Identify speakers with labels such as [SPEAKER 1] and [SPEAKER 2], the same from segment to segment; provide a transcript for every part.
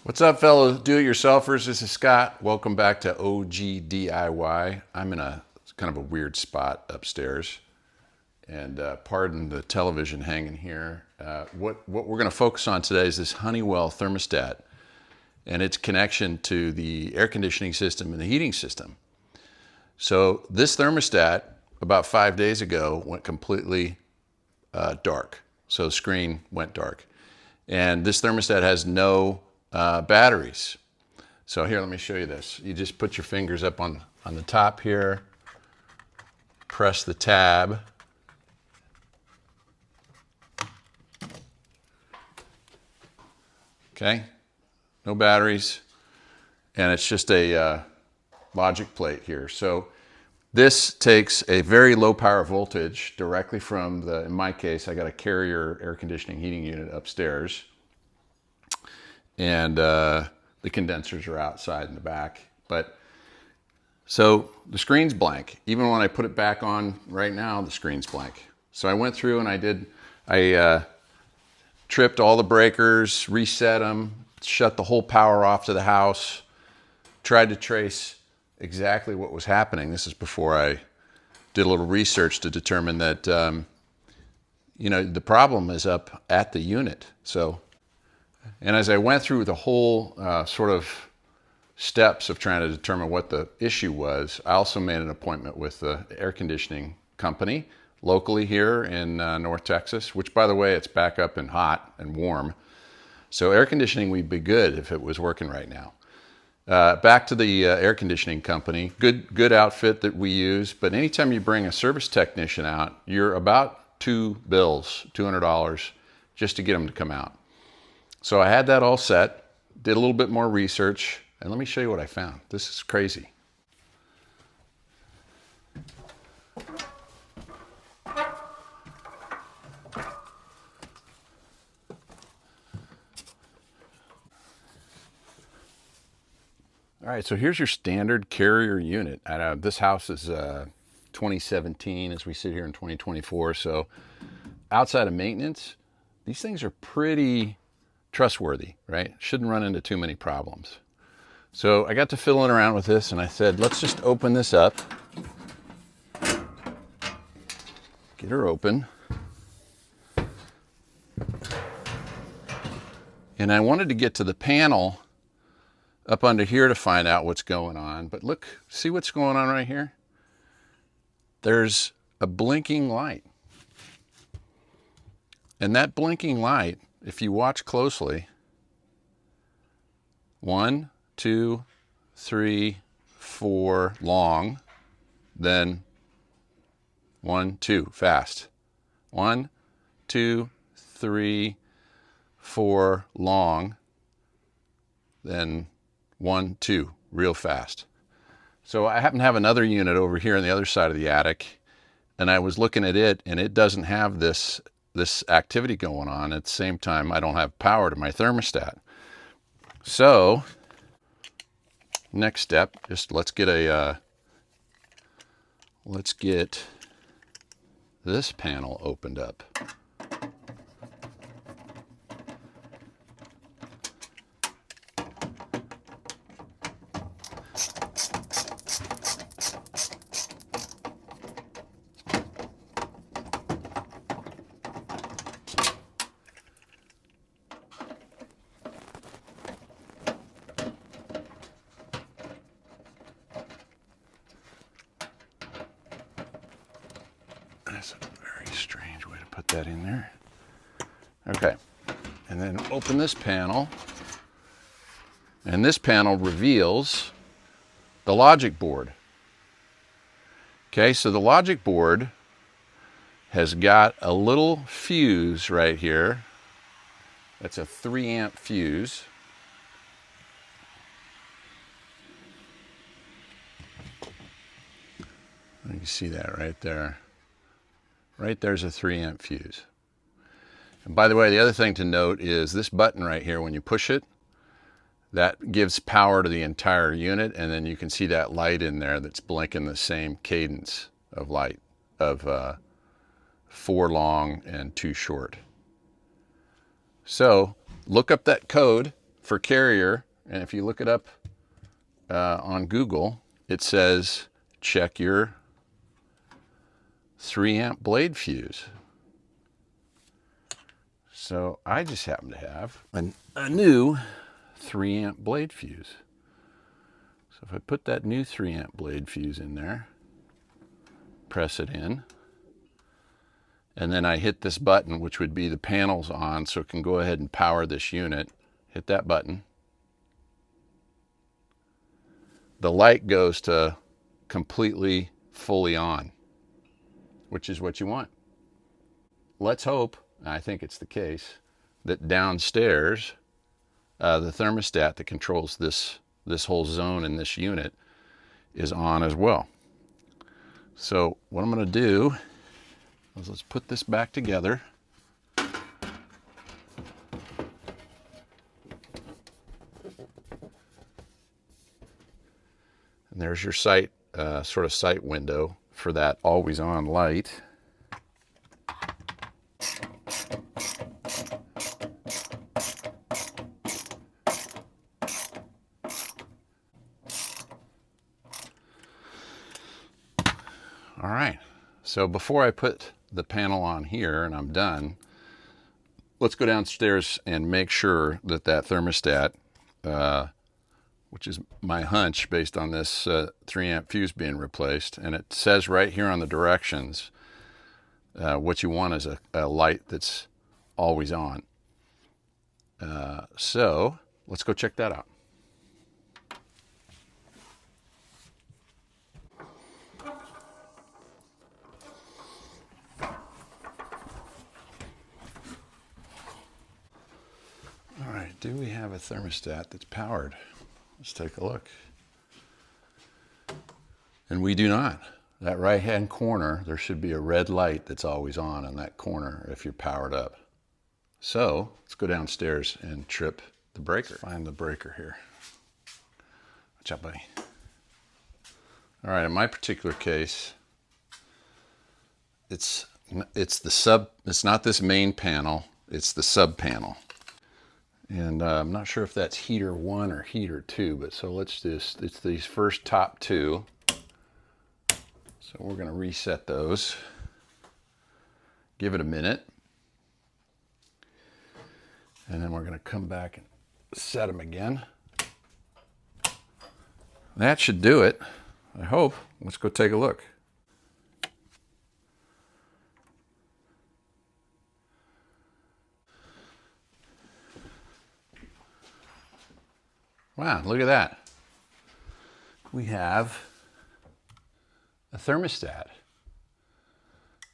[SPEAKER 1] What's up, fellow do-it-yourselfers? This is Scott. Welcome back to OG DIY. I'm in a kind of a weird spot upstairs, and pardon the television hanging here. What we're going to focus on today is this Honeywell thermostat and its connection to the air conditioning system and the heating system. So this thermostat, about 5 days ago, went completely dark. So the screen went dark. And this thermostat has no batteries. So here, let me show you this. You just put your fingers up on the top here, press the tab. Okay, no batteries, and it's just a logic plate here. So this takes a very low power voltage directly from in my case, I got a Carrier air conditioning heating unit upstairs, and the condensers are outside in the back. But so the screen's blank. Even when I put it back on right now, the screen's blank. So I went through and I tripped all the breakers, reset them, shut the whole power off to the house, tried to trace exactly what was happening. This is before I did a little research to determine that, the problem is up at the unit. And as I went through the whole sort of steps of trying to determine what the issue was, I also made an appointment with the air conditioning company locally here in North Texas, which, by the way, it's back up and hot and warm. So air conditioning would be good if it was working right now. Back to the air conditioning company, good outfit that we use, but anytime you bring a service technician out, you're about $200 just to get them to come out. So I had that all set, did a little bit more research, and let me show you what I found. This is crazy. All right, so here's your standard Carrier unit. This house is 2017 as we sit here in 2024. So outside of maintenance, these things are pretty trustworthy, right? Shouldn't run into too many problems. So I got to fiddling around with this and I said, let's just open this up. Get her open. And I wanted to get to the panel up under here to find out what's going on. But look, see what's going on right here? There's a blinking light. And that blinking light, if you watch closely, 1, 2, 3, 4 long, then 1, 2 fast. 1, 2, 3, 4 long, then 1, 2 real fast. So I happen to have another unit over here on the other side of the attic, and I was looking at it, and it doesn't have this activity going on. At the same time, I don't have power to my thermostat. So next step, just let's get this panel opened up. That's a very strange way to put that in there. Okay, and then open this panel, and this panel reveals the logic board. Okay, so the logic board has got a little fuse right here. That's a 3-amp fuse. You can see that right there. Right there's a 3-amp fuse. And by the way, the other thing to note is this button right here, when you push it, that gives power to the entire unit, and then you can see that light in there that's blinking the same cadence of light of 4 long and 2 short. So look up that code for Carrier, and if you look it up on Google, it says check your 3 amp blade fuse. So I just happen to have a new 3 amp blade fuse. So if I put that new 3 amp blade fuse in there, press it in, and then I hit this button, which would be the panels on, so it can go ahead and power this unit. Hit that button. The light goes to completely fully on, which is what you want. Let's hope, I think it's the case, that downstairs, the thermostat that controls this whole zone in this unit is on as well. So what I'm going to do is let's put this back together. And there's your sight, sort of sight window for that always on light. All right, so before I put the panel on here and I'm done, let's go downstairs and make sure that that thermostat, which is my hunch based on this 3 amp fuse being replaced, and it says right here on the directions, what you want is a light that's always on. So let's go check that out. All right, do we have a thermostat that's powered? Let's take a look. And we do not. That right-hand corner, there should be a red light that's always on in that corner if you're powered up. So let's go downstairs and trip the breaker. Find the breaker here. Watch out, buddy. All right, in my particular case, it's not this main panel, it's the sub panel. And I'm not sure if that's heater 1 or heater 2, but so let's just, it's these first top 2. So we're going to reset those. Give it a minute. And then we're going to come back and set them again. That should do it, I hope. Let's go take a look. Wow, look at that. We have a thermostat.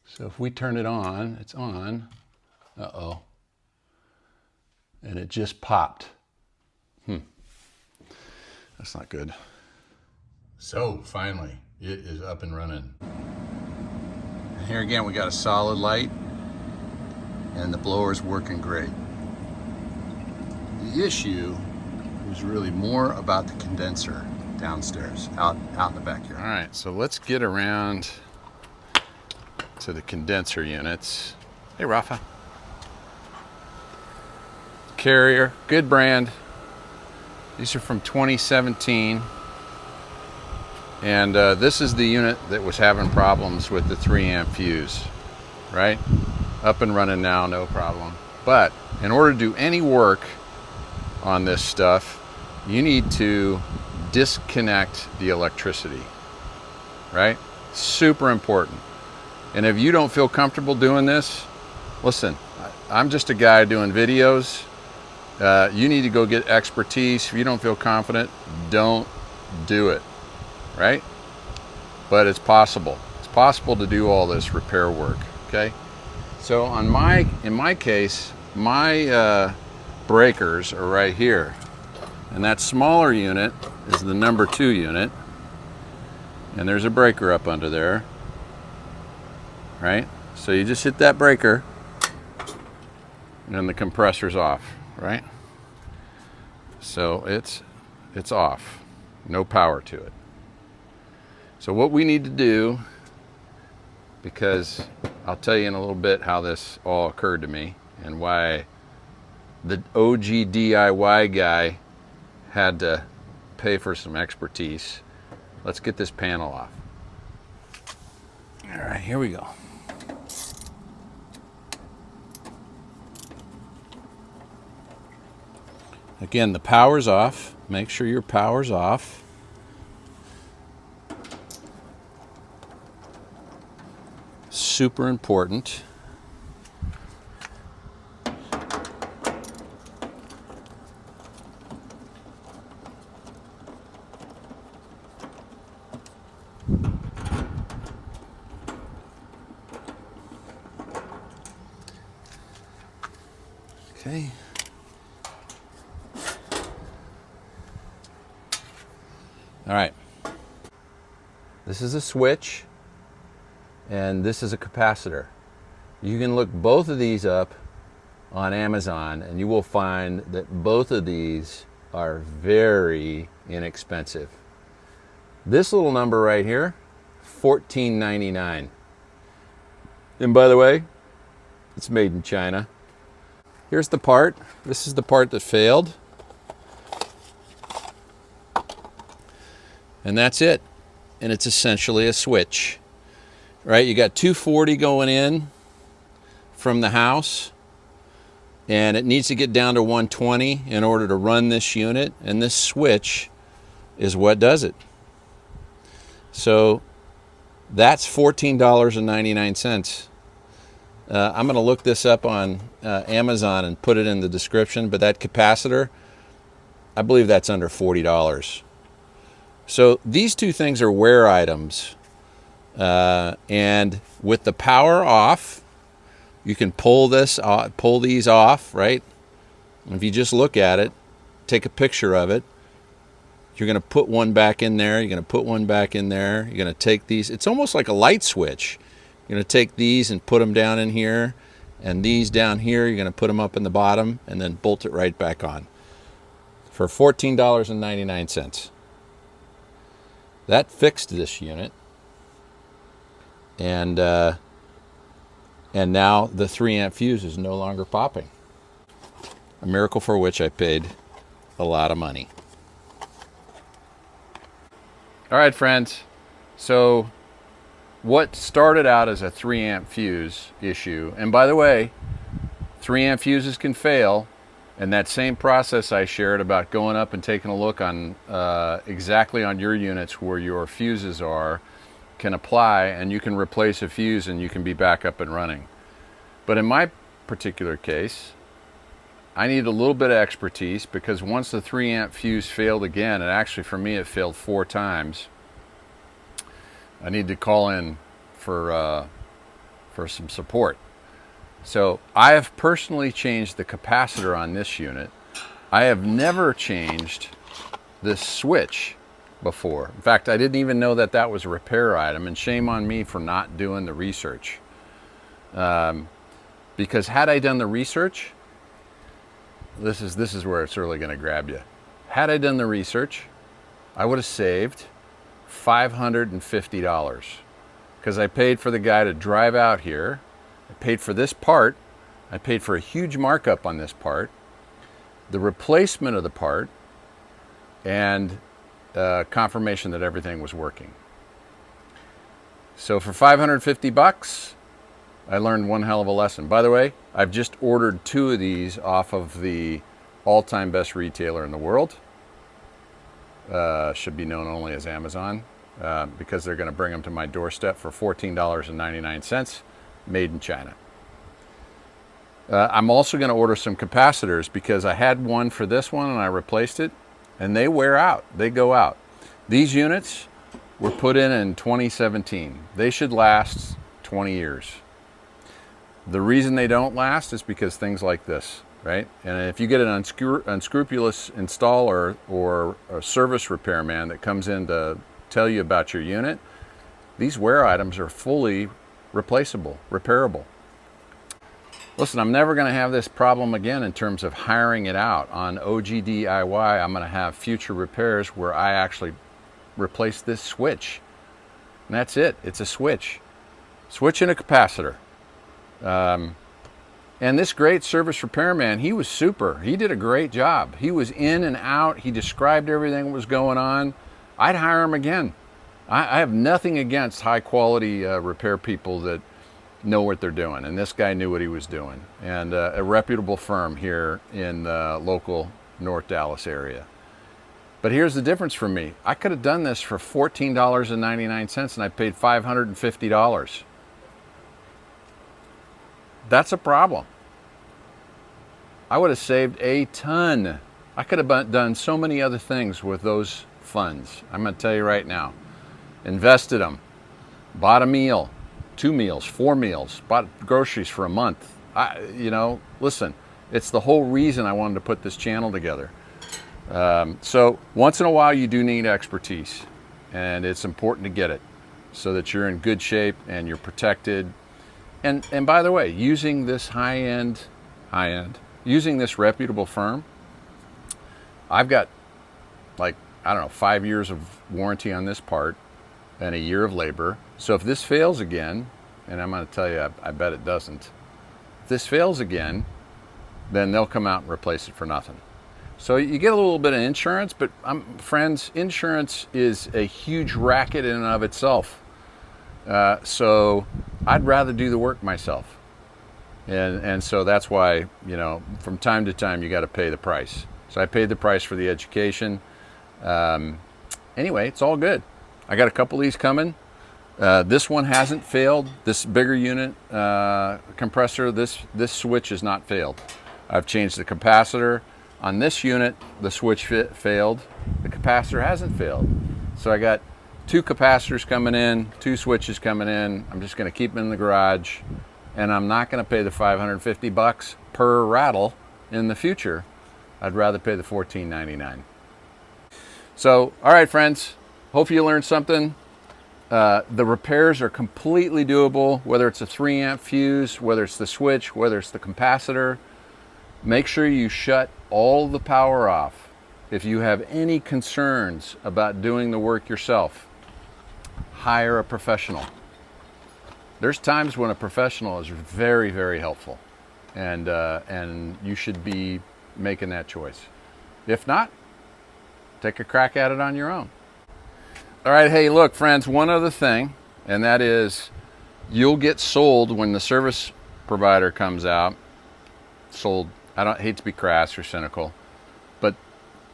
[SPEAKER 1] So if we turn it on, it's on. Uh-oh. And it just popped. That's not good. So finally, it is up and running. And here again, we got a solid light and the blower's working great. The issue was really more about the condenser downstairs, out in the backyard. All right, so let's get around to the condenser units. Hey, Rafa. Carrier, good brand. These are from 2017. And this is the unit that was having problems with the 3 amp fuse, right? Up and running now, no problem. But in order to do any work on this stuff, you need to disconnect the electricity, right? Super important. And if you don't feel comfortable doing this, listen, I'm just a guy doing videos. You need to go get expertise. If you don't feel confident, don't do it, right? But it's possible. It's possible to do all this repair work, okay? So in my case, my breakers are right here. And that smaller unit is the number 2 unit. And there's a breaker up under there, right? So you just hit that breaker and then the compressor's off, right? So it's off, no power to it. So what we need to do, because I'll tell you in a little bit how this all occurred to me and why the OG DIY guy had to pay for some expertise. Let's get this panel off. All right, here we go. Again, the power's off. Make sure your power's off. Super important. Okay. All right. This is a switch, and this is a capacitor. You can look both of these up on Amazon, and you will find that both of these are very inexpensive. This little number right here, $14.99. And by the way, it's made in China. Here's the part. This is the part that failed. And that's it. And it's essentially a switch. Right? You got 240 going in from the house, and it needs to get down to 120 in order to run this unit, and this switch is what does it. So that's $14.99. I'm going to look this up on Amazon and put it in the description, but that capacitor, I believe that's under $40. So these two things are wear items, and with the power off, you can pull these off, right? And if you just look at it, take a picture of it, you're going to put one back in there, you're going to put one back in there, you're going to take these, it's almost like a light switch. You're going to take these and put them down in here, and these down here, you're going to put them up in the bottom and then bolt it right back on for $14.99. That fixed this unit, and now the 3-amp fuse is no longer popping. A miracle for which I paid a lot of money. All right, friends. So what started out as a 3-amp fuse issue, and by the way, 3-amp fuses can fail, and that same process I shared about going up and taking a look on exactly on your units where your fuses are can apply, and you can replace a fuse and you can be back up and running. But in my particular case, I need a little bit of expertise, because once the 3-amp fuse failed again, and actually for me it failed 4 times, I need to call in for some support. So I have personally changed the capacitor on this unit. I have never changed this switch before. In fact, I didn't even know that that was a repair item, and shame on me for not doing the research. Because had I done the research, this is where it's really going to grab you. Had I done the research, I would have saved $550, because I paid for the guy to drive out here. I paid for this part. I paid for a huge markup on this part, the replacement of the part, and confirmation that everything was working. So for $550, I learned one hell of a lesson. By the way, I've just ordered 2 of these off of the all-time best retailer in the world. Should be known only as Amazon, because they're going to bring them to my doorstep for $14.99, made in China. I'm also going to order some capacitors, because I had one for this one and I replaced it, and they wear out. They go out. These units were put in 2017. They should last 20 years. The reason they don't last is because things like this, right? And if you get an unscrupulous installer or a service repairman that comes in to tell you about your unit, these wear items are fully replaceable, repairable. Listen, I'm never going to have this problem again in terms of hiring it out. On OG DIY, I'm going to have future repairs where I actually replace this switch. And that's it. It's a switch. Switch and a capacitor. And this great service repairman, he was super. He did a great job. He was in and out. He described everything that was going on. I'd hire him again. I have nothing against high quality repair people that know what they're doing. And this guy knew what he was doing. And a reputable firm here in the local North Dallas area. But here's the difference for me. I could have done this for $14.99 and I paid $550. That's a problem. I would have saved a ton. I could have done so many other things with those funds. I'm going to tell you right now. Invested them. Bought a meal, 2 meals, 4 meals. Bought groceries for a month. Listen, it's the whole reason I wanted to put this channel together. So once in a while you do need expertise, and it's important to get it so that you're in good shape and you're protected. And by the way, using this using this reputable firm, I've got 5 years of warranty on this part and a year of labor. So if this fails again, and I'm going to tell you, I bet it doesn't. If this fails again, then they'll come out and replace it for nothing. So you get a little bit of insurance, but friends, insurance is a huge racket in and of itself. So I'd rather do the work myself. And so that's why, from time to time you got to pay the price. So I paid the price for the education. Anyway, it's all good. I got a couple of these coming. This one hasn't failed. This bigger unit compressor, this switch has not failed. I've changed the capacitor. On this unit, the switch failed. The capacitor hasn't failed. So I got 2 capacitors coming in, 2 switches coming in. I'm just going to keep them in the garage, and I'm not going to pay the $550 per rattle in the future. I'd rather pay the $14.99. So, all right, friends. Hope you learned something. The repairs are completely doable, whether it's a 3-amp fuse, whether it's the switch, whether it's the capacitor. Make sure you shut all the power off. If you have any concerns about doing the work yourself, hire a professional. There's times when a professional is very, very helpful, and you should be making that choice. If not, take a crack at it on your own. All right, hey, look, friends, one other thing, and that is you'll get sold when the service provider comes out. Sold. I don't hate to be crass or cynical, but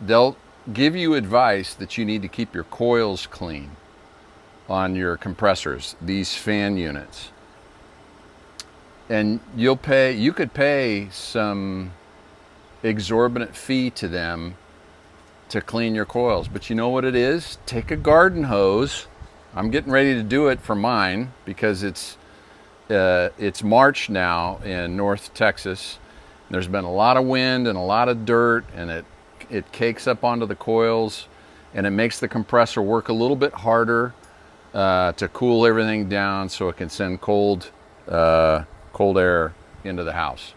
[SPEAKER 1] they'll give you advice that you need to keep your coils clean on your compressors, these fan units. And you could pay some exorbitant fee to them to clean your coils. But you know what it is? Take a garden hose. I'm getting ready to do it for mine because it's March now in North Texas. There's been a lot of wind and a lot of dirt, and it cakes up onto the coils, and it makes the compressor work a little bit harder to cool everything down so it can send cold air into the house.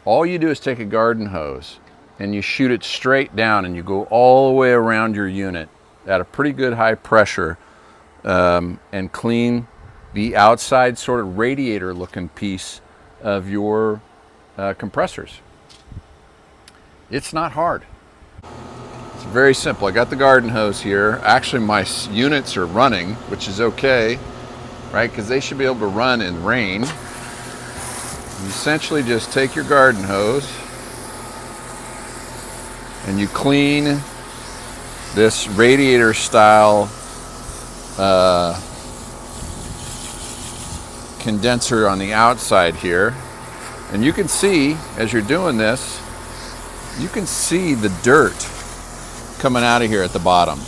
[SPEAKER 1] All you do is take a garden hose and you shoot it straight down, and you go all the way around your unit at a pretty good high pressure and clean the outside sort of radiator looking piece of your compressors. It's not hard. It's very simple. I got the garden hose here. Actually, my units are running, which is okay, right? Because they should be able to run in rain. You essentially just take your garden hose and you clean this radiator style condenser on the outside here. And you can see, as you're doing this, you can see the dirt coming out of here at the bottom.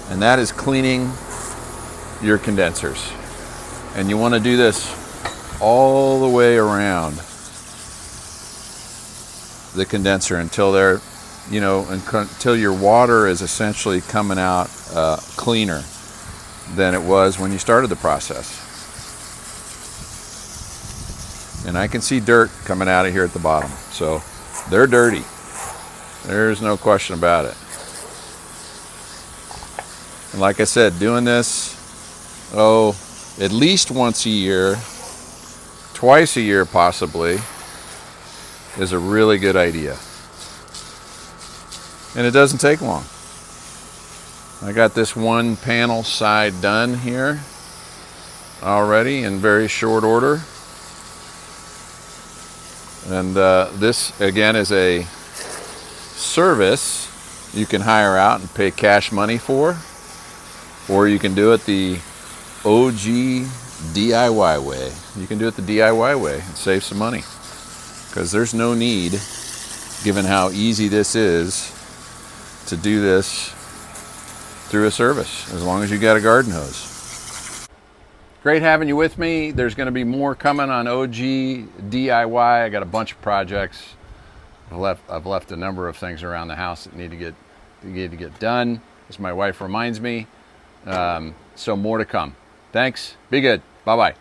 [SPEAKER 1] And that is cleaning your condensers. And you want to do this all the way around the condenser until they're, until your water is essentially coming out cleaner than it was when you started the process. And I can see dirt coming out of here at the bottom. So they're dirty. There's no question about it. And like I said, doing this, at least once a year twice a year possibly is a really good idea. And it doesn't take long. I got this one panel side done here already in very short order. And this again is a service you can hire out and pay cash money for, or you can do it the OG DIY way. You can do it the DIY way and save some money, because there's no need, given how easy this is, to do this through a service, as long as you got a garden hose. Great having you with me. There's going to be more coming on OG DIY. I got a bunch of projects. I've left a number of things around the house that need to get done, as my wife reminds me. So more to come. Thanks. Be good. Bye-bye.